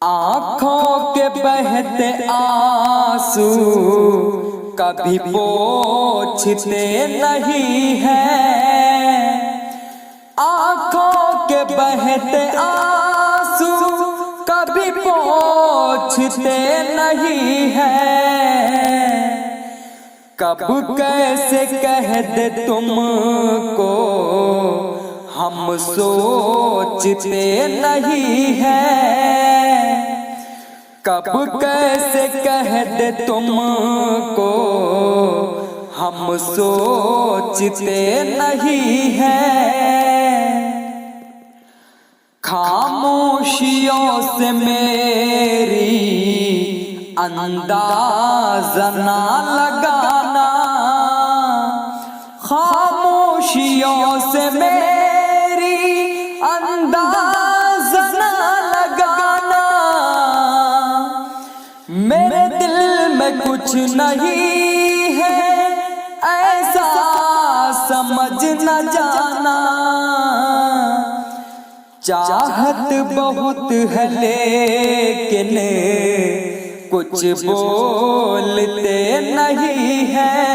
आँखों के बहते आंसू कभी पोंछते नहीं हैं। आँखों के बहते आंसू कभी पोंछते नहीं हैं। कब कैसे कह दे तुमको हम सोचते नहीं हैं। कब कैसे कह दे तुमको हम सोचते नहीं हैं। खामोशियों से मेरी अंदाज़ा ना लगाना। खामोशियों से मेरी अंदाज़ा ना लगाना। मेरे दिल में कुछ नहीं है ऐसा समझ न जाना। चाहत बहुत है लेकिन कुछ बोलते नहीं हैं।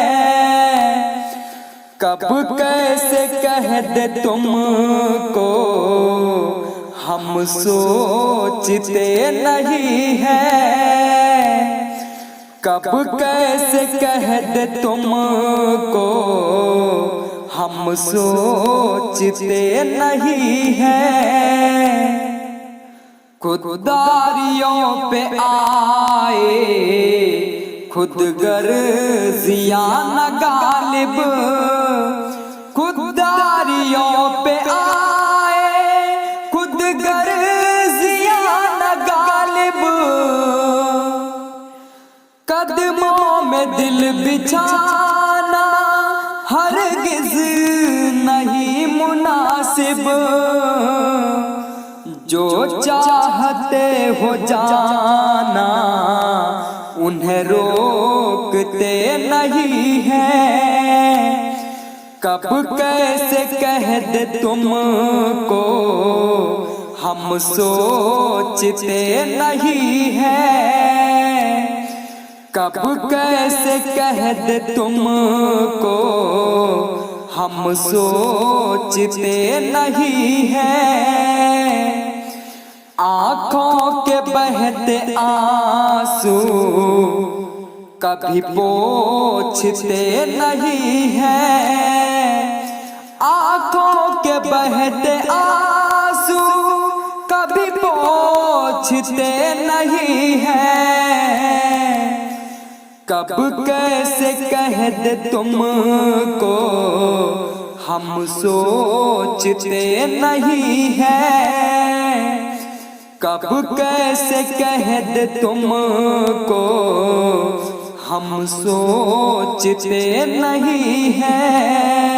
कब कैसे कह दे तुमको हम सोचते नहीं हैं। कब कैसे कह दे तुमको हम सोचते नहीं हैं। खुददारियों पे आए खुद गर्जियां न गालिब। खुददारियों पे आए खुद गर्जियां न गालिब। कदमों में दिल बिछाना हरगिज नहीं मुनासिब। जो चाहते हो जाना उन्हें रोकते नहीं हैं। कब कैसे कह दे तुमको हम सोचते नहीं हैं। कब कैसे कह दे तुमको हम सोचते नहीं हैं। आँखों के बहते आंसू कभी पोंछते नहीं हैं। आँखों के बहते आंसू कभी पोंछते नहीं हैं। कब कैसे कह दे तुमको हम सोचते नहीं हैं। कब कैसे कह दे तुमको हम सोचते नहीं हैं।